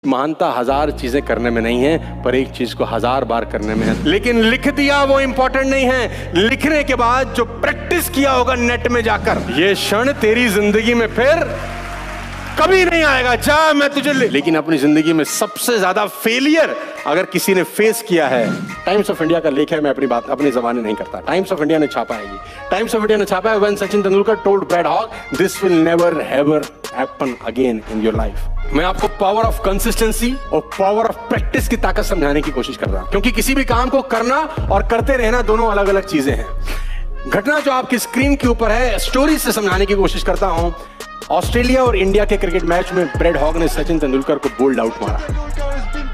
महानता हजार चीजें करने में नहीं है, पर एक चीज को हजार बार करने में है। लेकिन लिख दिया वो इंपॉर्टेंट नहीं है, लिखने के बाद जो प्रैक्टिस किया होगा नेट में जाकर, ये क्षण तेरी जिंदगी में फिर कभी नहीं आएगा। जा मैं तुझे लेकिन अपनी जिंदगी में सबसे ज्यादा फेलियर अगर किसी ने फेस किया है, टाइम्स ऑफ इंडिया का लेख है, मैं अपनी बात अपनी जबानी नहीं करता, टाइम्स ऑफ इंडिया ने छापा है ये। टाइम्स ऑफ इंडिया ने छापा है, when Sachin Tendulkar told Brad Hogg, this will never ever happen again in your life. मैं आपको पावर ऑफ कंसिस्टेंसी और पावर ऑफ प्रैक्टिस की ताकत समझाने की कोशिश कर रहा हूं, क्योंकि किसी भी काम को करना और करते रहना दोनों अलग अलग चीजें हैं। घटना जो आपकी स्क्रीन के ऊपर है, स्टोरी से समझाने की कोशिश करता हूं। ऑस्ट्रेलिया और इंडिया के क्रिकेट मैच में ब्रैड हॉग ने सचिन तेंदुलकर को बोल्ड आउट मारा,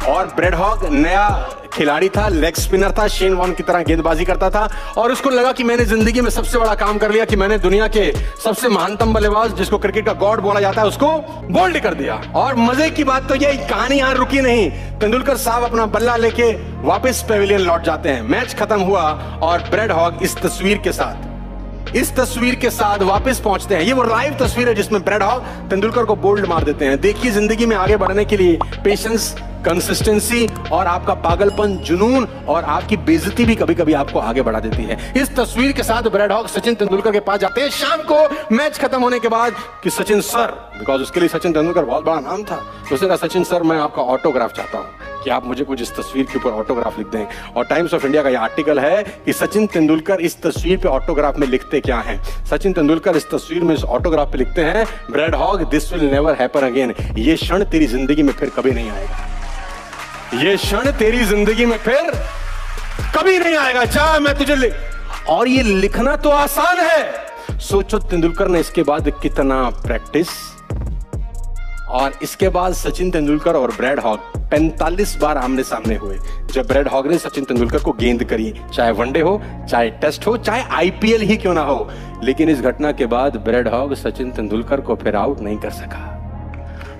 और ब्रैड हॉग नया खिलाड़ी था, लेग स्पिनर था, शेन वॉर्न की तरह गेंदबाजी करता था, और उसको लगा कि मैंने जिंदगी में सबसे बड़ा काम कर लिया, कि मैंने दुनिया के सबसे महानतम बल्लेबाज, जिसको क्रिकेट का गॉड बोला जाता है, उसको बोल्ड कर दिया। और मजे की बात तो यही, कहानी यहां रुकी नहीं। तेंदुलकर साहब अपना बल्ला लेके वापस पेविलियन लौट जाते हैं। मैच खत्म हुआ और ब्रैड हॉग इस तस्वीर के साथ वापस पहुंचते हैं। ये वो लाइव तस्वीर है जिसमें ब्रैड हॉग तेंदुलकर को बोल्ड मार देते हैं। देखिए, जिंदगी में आगे बढ़ने के लिए पेशेंस, कंसिस्टेंसी और आपका पागलपन, जुनून और आपकी बेइज्जती भी कभी कभी आपको आगे बढ़ा देती है। इस तस्वीर के साथ ब्रैड हॉग सचिन तेंदुलकर के पास जाते हैं शाम को मैच खत्म होने के बाद, कि सचिन सर, बिकॉज उसके लिए सचिन तेंदुलकर बहुत बड़ा नाम था, तो उसने कहा, सचिन सर मैं आपका ऑटोग्राफ चाहता हूं, कि आप मुझे कुछ इस तस्वीर के ऊपर ऑटोग्राफ लिख दें। और टाइम्स ऑफ इंडिया का यह आर्टिकल है कि सचिन तेंदुलकर इस तस्वीर पे ऑटोग्राफ में लिखते क्या हैं। सचिन तेंदुलकर इस तस्वीर में इस ऑटोग्राफ पे लिखते हैं, Brad Hogg, this will never happen again. ये क्षण तेरी जिंदगी में फिर कभी नहीं आएगा, ये क्षण तेरी जिंदगी में फिर कभी नहीं आएगा। जा मैं तुझे और ये लिखना तो आसान है। सोचो तेंदुलकर ने इसके बाद कितना प्रैक्टिस, और इसके बाद सचिन तेंदुलकर और ब्रैड हॉग 45 बार आमने सामने हुए। जब ब्रैड हॉग ने सचिन तेंदुलकर को गेंद करी, चाहे वनडे हो, चाहे टेस्ट हो, चाहे आईपीएल ही क्यों ना हो, लेकिन इस घटना के बाद ब्रैड हॉग सचिन तेंदुलकर को फिर आउट नहीं कर सका।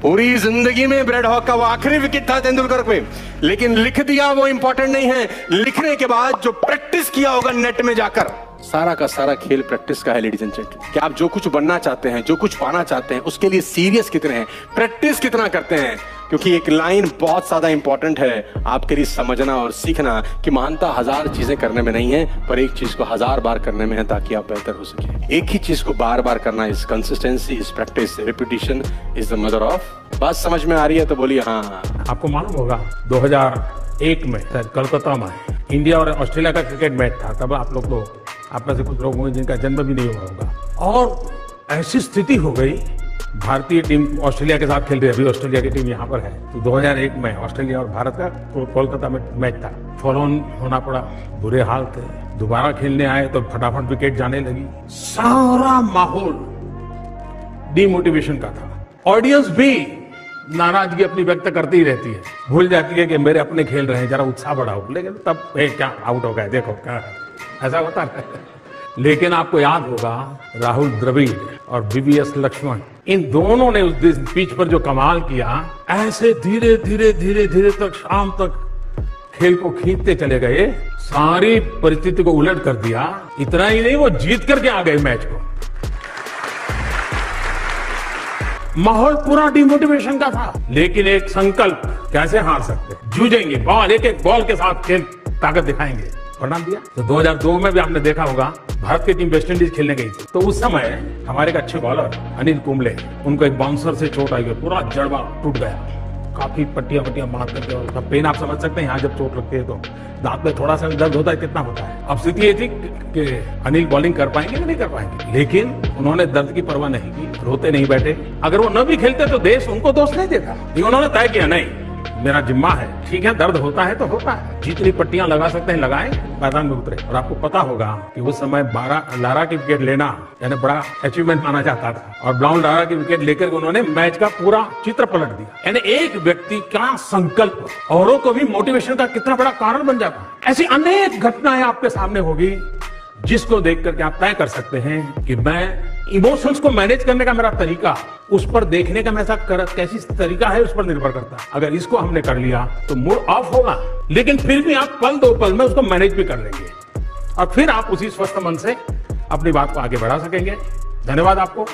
पूरी जिंदगी में ब्रैड हॉग का वो आखिरी विकेट था तेंदुलकर पे, लेकिन लिख दिया वो इंपॉर्टेंट नहीं है, लिखने के बाद जो प्रैक्टिस किया होगा नेट में जाकर, सारा का सारा खेल प्रैक्टिस का है। लेडीज एंड जेंटलमैन, कि आप जो कुछ बनना चाहते हैं, जो कुछ पाना चाहते हैं, उसके लिए सीरियस कितने हैं, प्रैक्टिस कितना करते हैं। क्योंकि एक लाइन बहुत ज्यादा इंपॉर्टेंट है आपके लिए समझना और सीखना, कि महानता हजार चीजें करने में नहीं है, पर एक चीज को हजार बार करने में है, ताकि आप बेहतर हो सके। एक ही चीज को बार बार करना, is consistency, is practice, repetition is the mother of. बात समझ में आ रही है तो बोलिए हाँ। आपको मालूम होगा 2001 में कोलकाता में इंडिया और ऑस्ट्रेलिया का क्रिकेट मैच था। तब आप में से कुछ लोग होंगे जिनका जन्म भी नहीं हुआ होगा, और ऐसी स्थिति हो गई, भारतीय टीम ऑस्ट्रेलिया के साथ खेल रही है, अभी ऑस्ट्रेलिया की टीम यहाँ पर है। तो 2001 में ऑस्ट्रेलिया और भारत का कोलकाता में मैच था, फॉलो ऑन होना पड़ा, बुरे हाल थे। दोबारा खेलने आए तो फटाफट विकेट जाने लगी, सारा माहौल डिमोटिवेशन का था। ऑडियंस भी नाराजगी अपनी व्यक्त करती ही रहती है, भूल जाती है कि मेरे अपने खेल रहे हैं, जरा उत्साह बढ़ाओ, लेकिन तब क्या आउट हो गए, देखो क्या ऐसा होता है। लेकिन आपको याद होगा राहुल द्रविड़ और वीवीएस लक्ष्मण, इन दोनों ने उस दिन पिच पर जो कमाल किया, ऐसे धीरे धीरे तक शाम तक खेल को खींचते चले गए, सारी परिस्थिति को उलट कर दिया। इतना ही नहीं, वो जीत करके आ गए मैच को। माहौल पूरा डिमोटिवेशन का था, लेकिन एक संकल्प, कैसे हार सकते, जूझेंगे, बॉल एक एक बॉल के साथ खेल ताकत दिखाएंगे, परिणाम दिया। तो 2002 में भी आपने देखा होगा, भारत की टीम वेस्ट इंडीज खेलने गई थी, तो उस समय हमारे एक अच्छे बॉलर अनिल कुंबले, उनको एक बाउंसर से चोट आई, पूरा जड़वा टूट गया, काफी पट्टियां मार करके, और उसका पेन आप समझ सकते हैं। यहाँ जब चोट लगती है तो दांत में थोड़ा सा दर्द होता है, कितना होता है। अब स्थिति ये थी कि अनिल बॉलिंग कर पाएंगे कि नहीं कर पाएंगे, लेकिन उन्होंने दर्द की परवाह नहीं की, रोते नहीं बैठे। अगर वो न भी खेलते तो देश उनको दोष नहीं देता, उन्होंने तय किया, नहीं मेरा जिम्मा है, ठीक है, दर्द होता है तो होता है, जितनी पट्टियां लगा सकते हैं लगाएं, मैदान में उतरे। और आपको पता होगा कि उस समय 12 लारा की विकेट लेना यानी बड़ा अचीवमेंट माना जाता था, और ब्राउन लारा की विकेट लेकर उन्होंने मैच का पूरा चित्र पलट दिया। यानी एक व्यक्ति का संकल्प औरों को भी मोटिवेशन का कितना बड़ा कारण बन जाता है। ऐसी अनेक घटनाएं आपके सामने होगी, जिसको देख करके आप तय कर सकते हैं कि मैं इमोशंस को मैनेज करने का मेरा तरीका, उस पर देखने का मेरा कैसी तरीका है, उस पर निर्भर करता है। अगर इसको हमने कर लिया तो मूड ऑफ होगा, लेकिन फिर भी आप पल दो पल में उसको मैनेज भी कर लेंगे, और फिर आप उसी स्वस्थ मन से अपनी बात को आगे बढ़ा सकेंगे। धन्यवाद आपको।